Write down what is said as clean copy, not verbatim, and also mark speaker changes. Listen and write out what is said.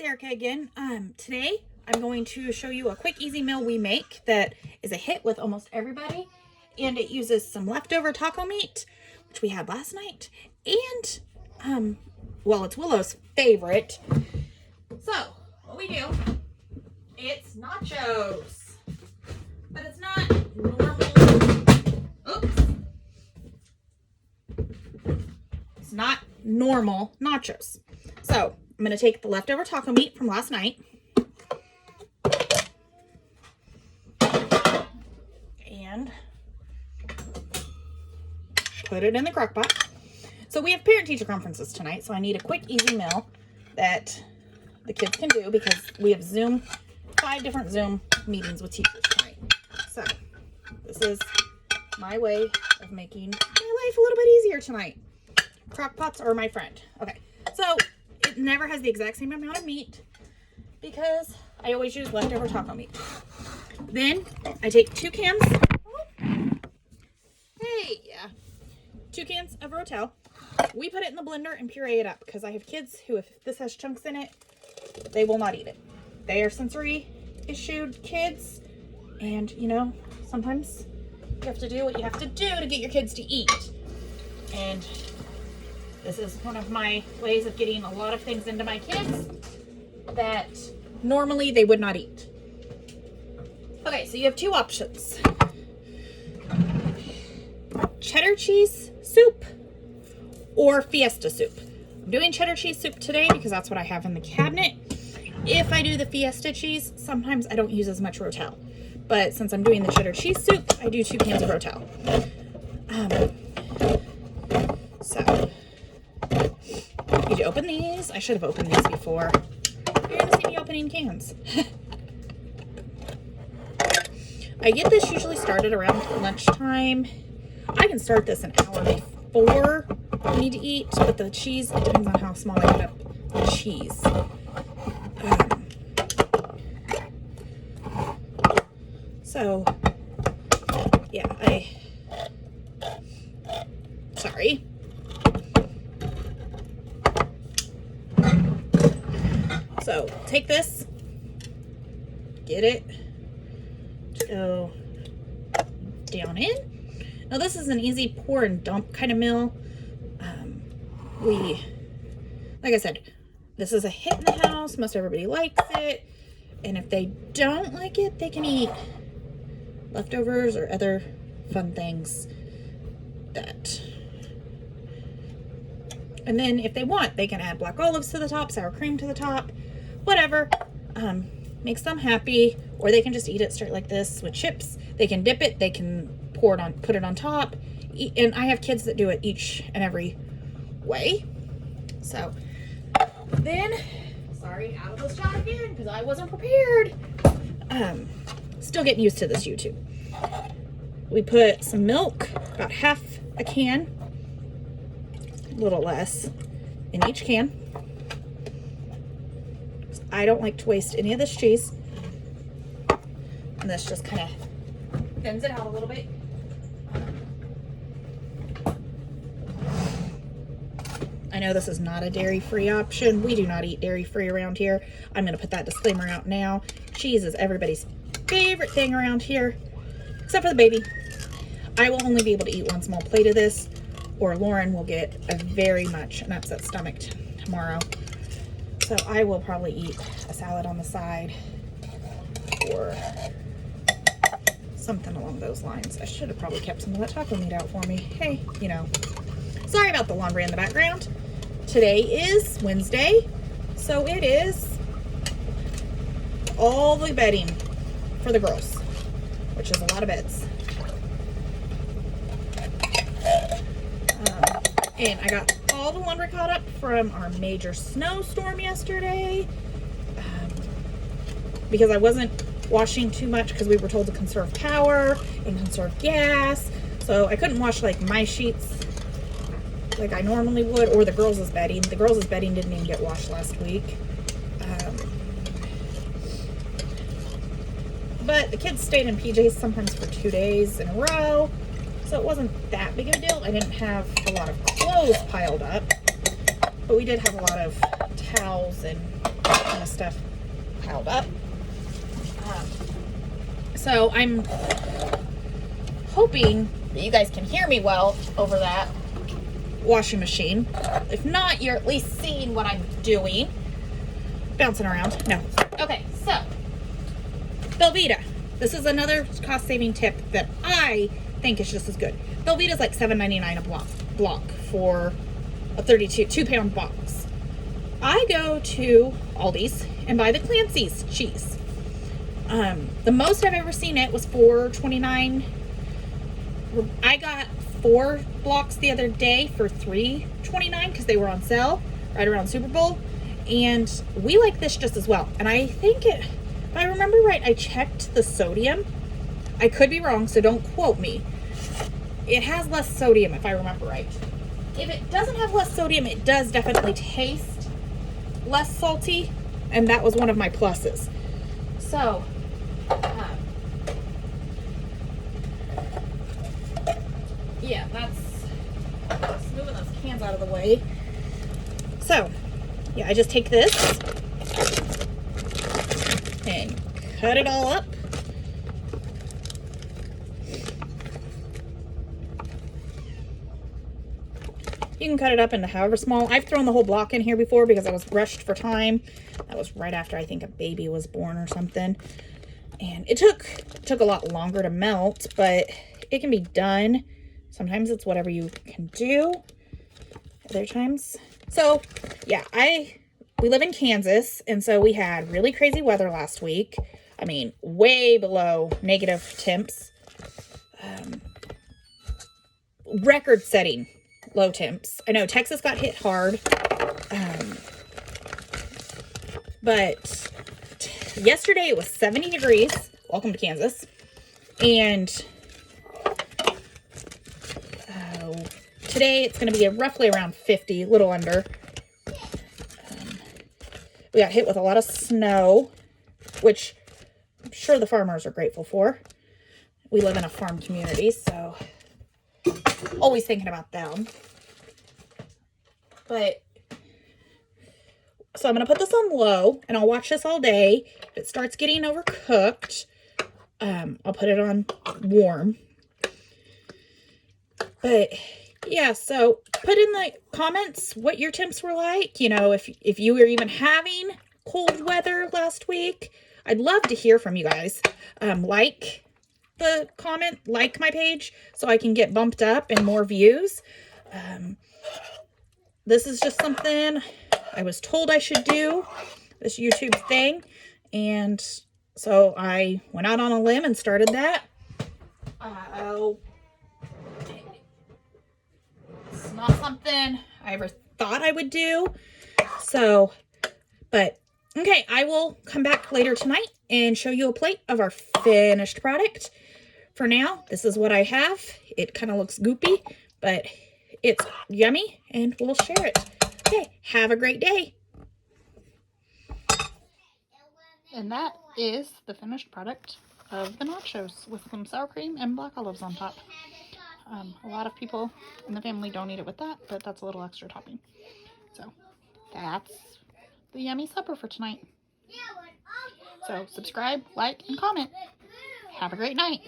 Speaker 1: it's Erica again. Today I'm going to show you a quick, easy meal we make that is a hit with almost everybody. And it uses some leftover taco meat, which we had last night. And, well, it's Willow's favorite. So, what we do, it's nachos. But it's not normal. Oops. It's not normal nachos. So, I'm going to take the leftover taco meat from last night and put it in the crock pot. So we have parent-teacher conferences tonight, so I need a quick, easy meal that the kids can do because we have 5 different Zoom meetings with teachers tonight. So this is my way of making my life a little bit easier tonight. Crock pots are my friend. Okay, so it never has the exact same amount of meat because I always use leftover taco meat. Then I take 2 cans. Hey, yeah. 2 cans of Rotel. We put it in the blender and puree it up because I have kids who, if this has chunks in it, they will not eat it. They are sensory issued kids, and you know, sometimes you have to do what you have to do to get your kids to eat. And this is one of my ways of getting a lot of things into my kids that normally they would not eat. Okay, so you have 2 options. Cheddar cheese soup or Fiesta soup. I'm doing cheddar cheese soup today because that's what I have in the cabinet. If I do the Fiesta cheese, sometimes I don't use as much Rotel. But since I'm doing the cheddar cheese soup, I do 2 cans of Rotel. So you to open these. I should have opened these before. You're going to see me opening cans. I get this usually started around lunchtime. I can start this an hour before I need to eat, but the cheese, it depends on how small I cut up the cheese. So, yeah, sorry. So, take this, get it to go down in. Now, this is an easy pour and dump kind of meal. Like I said, this is a hit in the house. Most everybody likes it. And if they don't like it, they can eat leftovers or other fun things that. And then if they want, they can add black olives to the top, sour cream to the top, whatever. Makes them happy. Or they can just eat it straight like this with chips. They can dip it. They can put it on top. And I have kids that do it each and every way. So then, sorry, out of the shot again because I wasn't prepared. Still getting used to this YouTube. We put some milk, about half a can, a little less, in each can. I don't like to waste any of this cheese. And this just kind of thins it out a little bit. I know this is not a dairy-free option. We do not eat dairy-free around here. I'm going to put that disclaimer out now. Cheese is everybody's favorite thing around here, except for the baby. I will only be able to eat 1 small plate of this, or Lauren will get a very much an upset stomach tomorrow. So I will probably eat a salad on the side or something along those lines. I should have probably kept some of that taco meat out for me. Hey, you know. Sorry about the laundry in the background. Today is Wednesday, so it is all the bedding for the girls, which is a lot of beds. And I got all the laundry caught up from our major snowstorm yesterday because I wasn't washing too much because we were told to conserve power and conserve gas. So I couldn't wash like my sheets like I normally would, or the girls' bedding. The girls' bedding didn't even get washed last week. But the kids stayed in PJs sometimes for 2 days in a row, so it wasn't that big of a deal. I didn't have a lot of clothes piled up, but we did have a lot of towels and kind of stuff piled up. So I'm hoping that you guys can hear me well over that washing machine. If not, you're at least seeing what I'm doing. Bouncing around. No. Okay, so Belvita. This is another cost-saving tip that I think is just as good. Belvita's like $7.99 a block for a 2-pound box. I go to Aldi's and buy the Clancy's cheese. The most I've ever seen it was $4.29. I got 4 blocks the other day for $3.29 because they were on sale right around Super Bowl. And we like this just as well. And I think if I remember right, I checked the sodium. I could be wrong, so don't quote me. It has less sodium if I remember right. If it doesn't have less sodium, it does definitely taste less salty. And that was one of my pluses. So, yeah, that's moving those cans out of the way. So, yeah, I just take this and cut it all up. You can cut it up into however small. I've thrown the whole block in here before because I was rushed for time. That was right after I think a baby was born or something. And it took a lot longer to melt, but it can be done. Sometimes it's whatever you can do. Other times. So, yeah, we live in Kansas, and so we had really crazy weather last week. I mean, way below negative temps. Record-setting low temps. I know Texas got hit hard. But yesterday it was 70 degrees. Welcome to Kansas. And today it's going to be roughly around 50, a little under. We got hit with a lot of snow, which I'm sure the farmers are grateful for. We live in a farm community, so always thinking about them. But so I'm going to put this on low, and I'll watch this all day. If it starts getting overcooked, I'll put it on warm. But yeah, so put in the comments what your temps were like. You know, if you were even having cold weather last week. I'd love to hear from you guys. Like the comment, like my page, so I can get bumped up and more views. This is just something I was told I should do, this YouTube thing. And so I went out on a limb and started that. It's not something I ever thought I would do. So, but okay, I will come back later tonight and show you a plate of our finished product. For now, this is what I have. It kind of looks goopy, but it's yummy, and we'll share it. Okay, have a great day. And that is the finished product of the nachos with some sour cream and black olives on top. A lot of people in the family don't eat it with that, but that's a little extra topping. So that's the yummy supper for tonight. So subscribe, like, and comment. Have a great night.